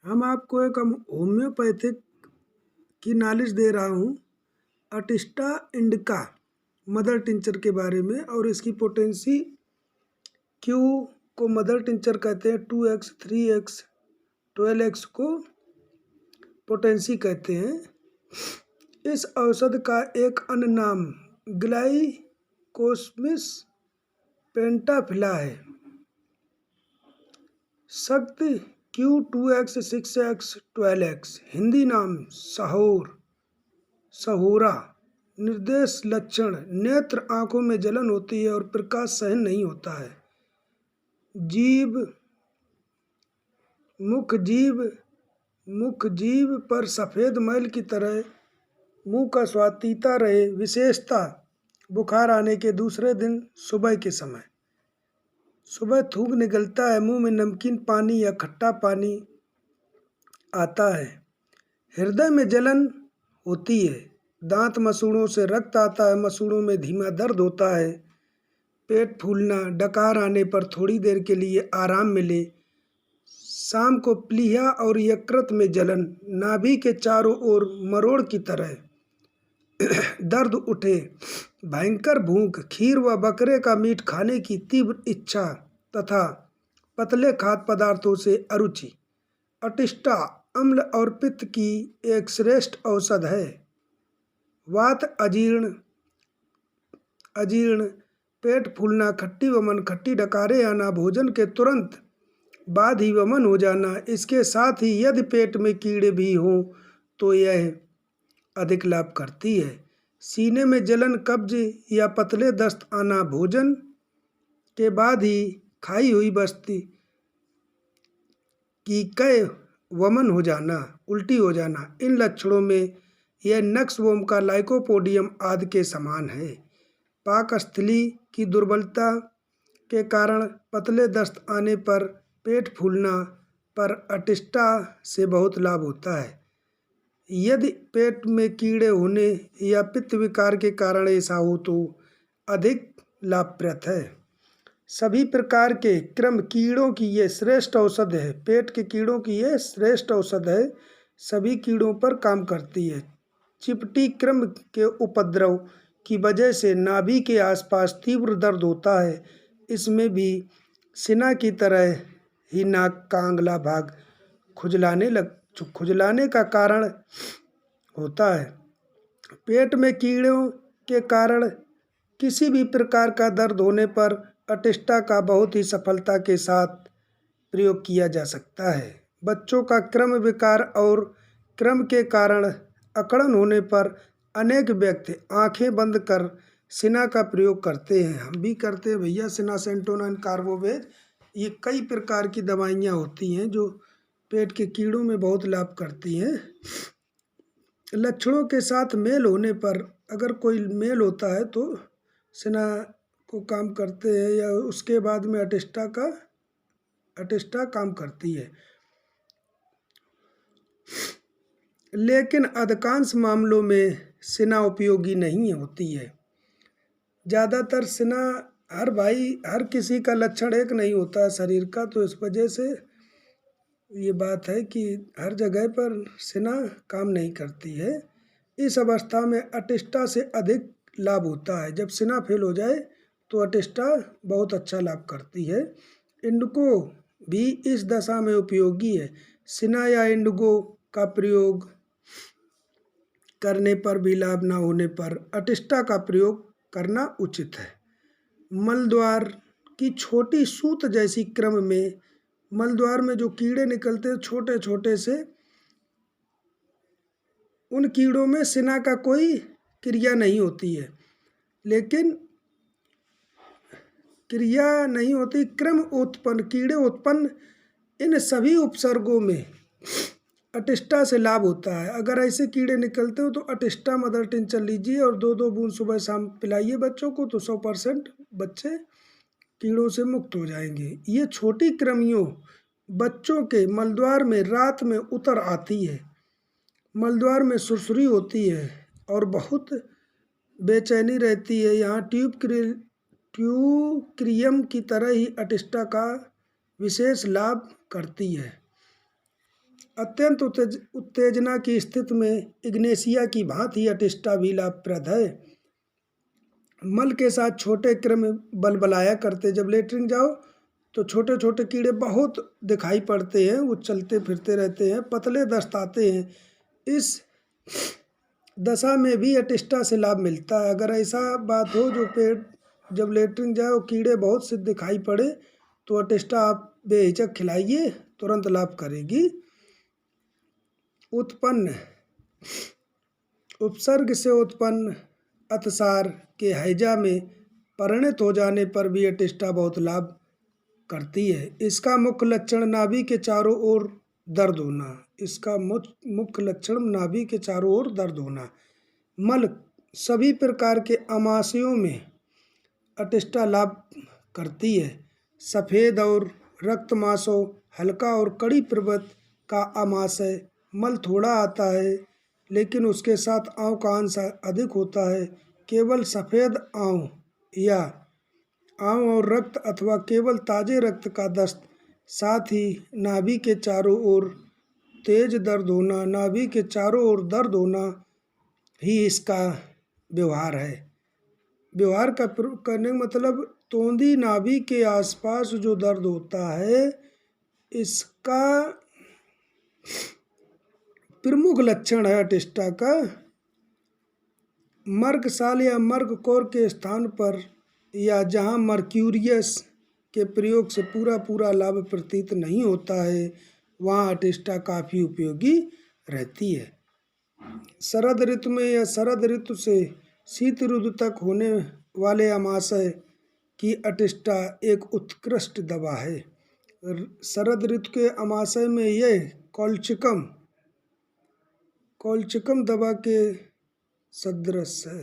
हम आपको एक होम्योपैथिक की नॉलेज दे रहा हूँ अटिस्टा इंडिका मदर टिंचर के बारे में, और इसकी पोटेंसी क्यू को मदर टिंचर कहते हैं, 2x 3x 12x को पोटेंसी कहते हैं। इस औषध का एक अन्य नाम ग्लाइकोस्मिस पेंटाफिला है। शक्ति Q2x 6x 12x। हिंदी नाम सहोरा। निर्देश लक्षण नेत्र आंखों में जलन होती है और प्रकाश सहन नहीं होता है। मुख जीभ पर सफ़ेद मैल की तरह मुंह का स्वाद तीता रहे। विशेषता बुखार आने के दूसरे दिन सुबह के समय सुबह थूक निकलता है, मुंह में नमकीन पानी या खट्टा पानी आता है। हृदय में जलन होती है। दांत मसूड़ों से रक्त आता है, मसूड़ों में धीमा दर्द होता है। पेट फूलना, डकार आने पर थोड़ी देर के लिए आराम मिले। शाम को प्लीहा और यकृत में जलन, नाभि के चारों ओर मरोड़ की तरह दर्द उठे, भयंकर भूख, खीर व बकरे का मीट खाने की तीव्र इच्छा तथा पतले खाद्य पदार्थों से अरुचि। अटिस्टा अम्ल और पित्त की एक श्रेष्ठ औषध है। वात, अजीर्ण, पेट फूलना, खट्टी वमन, खट्टी डकारें आना, भोजन के तुरंत बाद ही वमन हो जाना, इसके साथ ही यदि पेट में कीड़े भी हों तो यह अधिक लाभ करती है। सीने में जलन, कब्ज या पतले दस्त आना, भोजन के बाद ही खाई हुई वस्तु की कई वमन हो जाना, उल्टी हो जाना, इन लक्षणों में यह नक्सवोम का लाइकोपोडियम आदि के समान है। पाकस्थली की दुर्बलता के कारण पतले दस्त आने पर, पेट फूलना पर अटिस्टा से बहुत लाभ होता है। यदि पेट में कीड़े होने या पित्त विकार के कारण ऐसा हो तो अधिक लाभप्रद है। सभी प्रकार के क्रम कीड़ों की ये श्रेष्ठ औषध है। पेट के कीड़ों की ये श्रेष्ठ औषध है, सभी कीड़ों पर काम करती है। चिपटी क्रम के उपद्रव की वजह से नाभि के आसपास तीव्र दर्द होता है। इसमें भी सिना की तरह ही नाक का अगला भाग खुजलाने का कारण होता है। पेट में कीड़ों के कारण किसी भी प्रकार का दर्द होने पर अटिस्टा का बहुत ही सफलता के साथ प्रयोग किया जा सकता है। बच्चों का क्रम विकार और क्रम के कारण अकड़न होने पर अनेक व्यक्ति आंखें बंद कर सिना का प्रयोग करते हैं। हम भी करते हैं भैया, सिना सेंटोनिन कार्बोवेज। ये कई प्रकार की दवाइयाँ होती हैं जो पेट के कीड़ों में बहुत लाभ करती हैं। लक्षणों के साथ मेल होने पर, अगर कोई मेल होता है तो सिना को काम करते हैं, या उसके बाद में अटिस्टा काम करती है। लेकिन अधिकांश मामलों में सिना उपयोगी नहीं होती है। ज़्यादातर सिना हर किसी का लक्षण एक नहीं होता शरीर का, तो इस वजह से ये बात है कि हर जगह पर सिना काम नहीं करती है। इस अवस्था में अटिस्टा से अधिक लाभ होता है। जब सिना फेल हो जाए तो अटिस्टा बहुत अच्छा लाभ करती है। इंडिगो भी इस दशा में उपयोगी है। सिना या इंडिगो का प्रयोग करने पर भी लाभ न होने पर अटिस्टा का प्रयोग करना उचित है। मलद्वार की छोटी सूत जैसी क्रम में, मलद्वार में जो कीड़े निकलते हैं छोटे छोटे से, उन कीड़ों में सिना का कोई क्रिया नहीं होती है। लेकिन क्रिया नहीं होती, क्रम उत्पन्न, कीड़े उत्पन्न, इन सभी उपसर्गों में अटिस्टा से लाभ होता है। अगर ऐसे कीड़े निकलते हो तो अटिस्टा मदर टिंचर लीजिए और 2-2 बूंद सुबह शाम पिलाइए बच्चों को, तो 100% बच्चे कीड़ों से मुक्त हो जाएंगे। ये छोटी कृमियों बच्चों के मलद्वार में रात में उतर आती है। मलद्वार में सुरसुरी होती है और बहुत बेचैनी रहती है। यहाँ ट्यूक्रियम की तरह ही अटिस्टा का विशेष लाभ करती है। अत्यंत उत्तेजना की स्थिति में इग्नेशिया की भांति अटिस्टा भी लाभप्रद है। मल के साथ छोटे क्रम बलबलाया करते। जब लेटरिन जाओ तो छोटे छोटे कीड़े बहुत दिखाई पड़ते हैं, वो चलते फिरते रहते हैं, पतले दस्त आते हैं। इस दशा में भी अटिस्टा से लाभ मिलता है। अगर ऐसा बात हो जो पेट जब लेटरिन जाए और कीड़े बहुत से दिखाई पड़े तो अटिस्टा आप बेहिचक खिलाइए, तुरंत लाभ करेगी। उत्पन्न उपसर्ग से उत्पन्न अतिसार के हैजा में परिणत हो जाने पर भी अटिस्टा बहुत लाभ करती है। इसका मुख्य लक्षण नाभि के चारों ओर दर्द होना। इसका मुख्य लक्षण नाभि के चारों ओर दर्द होना। मल सभी प्रकार के आमाशयों में अटिस्टा लाभ करती है। सफ़ेद और रक्तमांसों, हल्का और कड़ी प्रवृत्ति का आमाशय मल थोड़ा आता है, लेकिन उसके साथ आंव का अंश अधिक होता है। केवल सफ़ेद आंव या आंव और रक्त अथवा केवल ताजे रक्त का दस्त, साथ ही नाभि के चारों ओर तेज दर्द होना, नाभि के चारों ओर दर्द होना ही इसका व्यवहार है। व्यवहार का प्रयोग करने का मतलब तोंदी नाभि के आसपास जो दर्द होता है, इसका प्रमुख लक्षण है अटिस्टा का। मर्गसाल या मर्गकोर के स्थान पर या जहाँ मर्क्यूरियस के प्रयोग से पूरा लाभ प्रतीत नहीं होता है, वहाँ अटिस्टा काफ़ी उपयोगी रहती है। शरद ऋतु में या शरद ऋतु से शीत ऋतु तक होने वाले आमाशय की अटिस्टा एक उत्कृष्ट दवा है। शरद ऋतु के आमाशय में यह कॉलचिकम दवा के सदृश है।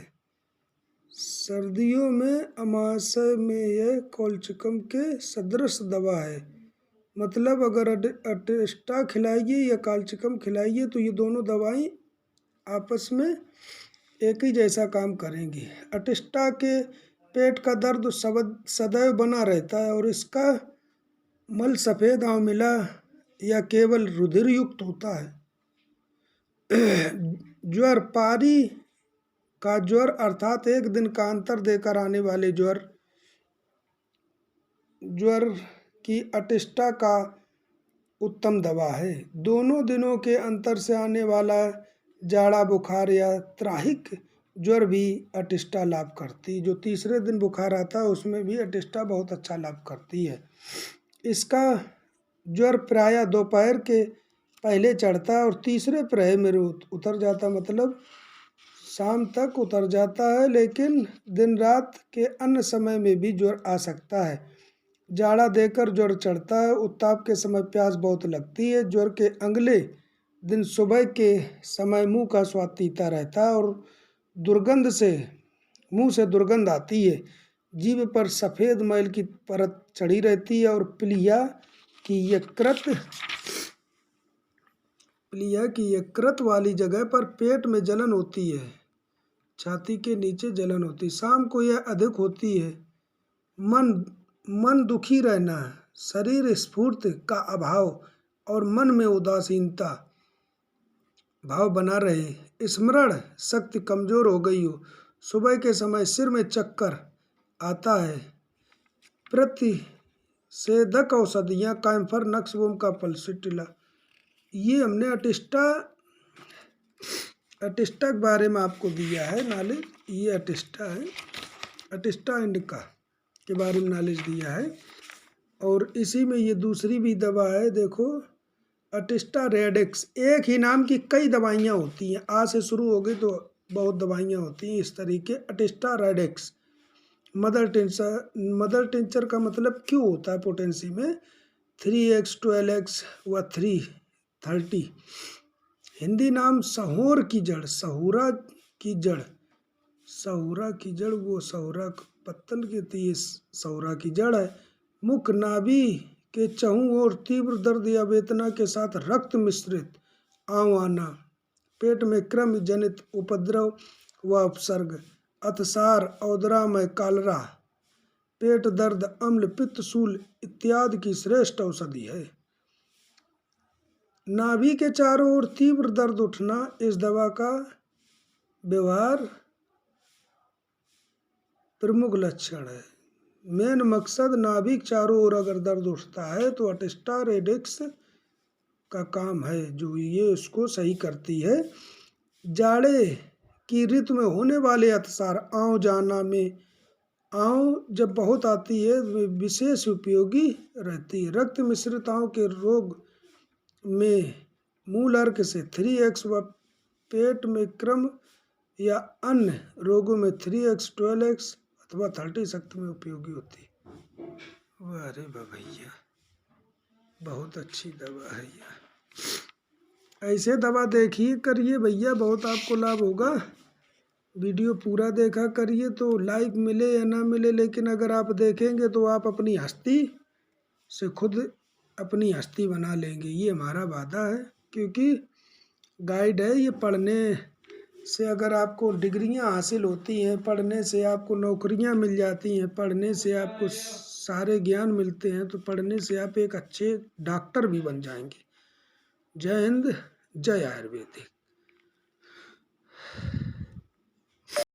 सर्दियों में आमाशय में यह कॉलचिकम के सदृश दवा है। मतलब अगर अटिस्टा खिलाइए या कॉलचिकम खिलाइए तो ये दोनों दवाएं आपस में एक ही जैसा काम करेंगी। अटिस्टा के पेट का दर्द सदैव बना रहता है और इसका मल सफ़ेद आंव मिला या केवल रुधिर युक्त होता है। ज्वर, पारी का ज्वर अर्थात एक दिन का अंतर देकर आने वाले ज्वर की अटिस्टा का उत्तम दवा है। दोनों दिनों के अंतर से आने वाला जाड़ा बुखार या त्राहिक ज्वर भी अटिस्टा लाभ करती। जो तीसरे दिन बुखार आता है उसमें भी अटिस्टा बहुत अच्छा लाभ करती है। इसका ज्वर प्रायः दोपहर के पहले चढ़ता है और तीसरे प्रहर में उतर जाता, मतलब शाम तक उतर जाता है, लेकिन दिन रात के अन्य समय में भी ज्वर आ सकता है। जाड़ा देकर ज्वर चढ़ता है। उत्ताप के समय प्यास बहुत लगती है। ज्वर के अगले दिन सुबह के समय मुंह का स्वाद तीता रहता है और मुंह से दुर्गंध आती है। जीभ पर सफ़ेद मैल की परत चढ़ी रहती है और प्लीहा की यकृत वाली जगह पर पेट में जलन होती है, छाती के नीचे जलन होती है। शाम को यह अधिक होती है। मन दुखी रहना, शरीर स्फूर्ति का अभाव और मन में उदासीनता भाव बना रहे, स्मरण शक्ति कमजोर हो गई हो, सुबह के समय सिर में चक्कर आता है। प्रतिषेधक औषधियाँ कैम्फर, नक्सवोम का पल्सिटिला। ये हमने अटिस्टा के बारे में आपको दिया है नॉलेज। ये अटिस्टा है, अटिस्टा इंडिका के बारे में नॉलेज दिया है। और इसी में ये दूसरी भी दवा है, देखो अटिस्टा रेडेक्स। एक ही नाम की कई दवाइयाँ होती हैं, आ से शुरू हो गई तो बहुत दवाइयाँ होती हैं इस तरीके। अटिस्टा रेडेक्स। मदर टिंचर का मतलब क्यों होता है पोटेंसी में 3x 12x व 330। हिंदी नाम सहोर की जड़, सहुरा की जड़ वो सहुरा पत्तल की थी, सहुरा की जड़ है। मुख नाभि के चहुं और तीव्र दर्द या वेदना के साथ रक्त मिश्रित आंव आना, पेट में क्रम जनित उपद्रव व उपसर्ग, अतिसार, औदरामय कालरा, पेट दर्द, अम्ल, पित्त, शूल इत्यादि की श्रेष्ठ औषधि है। नाभि के चारों ओर तीव्र दर्द उठना इस दवा का व्यवहार प्रमुख लक्षण है। मेन मकसद नाभि के चारों ओर अगर दर्द उठता है तो अटेस्टा रेडिक्स का काम है, जो ये उसको सही करती है। जाड़े की ऋतु में होने वाले अतिसार, आँव जाना में आँव जब बहुत आती है तो विशेष उपयोगी रहती है। रक्त मिश्रित आँव के रोग में मूल अर्क से 3x व पेट में क्रम या अन्य रोगों में 3x, 12x अथवा 30 शक्ति में उपयोगी होती है। अरे भैया बहुत अच्छी दवा है यह। ऐसे दवा देखिए करिए भैया, बहुत आपको लाभ होगा। वीडियो पूरा देखा करिए तो लाइक मिले या ना मिले, लेकिन अगर आप देखेंगे तो आप अपनी हस्ती से खुद अपनी हस्ती बना लेंगे, ये हमारा वादा है। क्योंकि गाइड है ये, पढ़ने से अगर आपको डिग्रियां हासिल होती हैं, पढ़ने से आपको नौकरियां मिल जाती हैं, पढ़ने से आपको सारे ज्ञान मिलते हैं, तो पढ़ने से आप एक अच्छे डॉक्टर भी बन जाएंगे। जय हिंद, जय आयुर्वेदिक।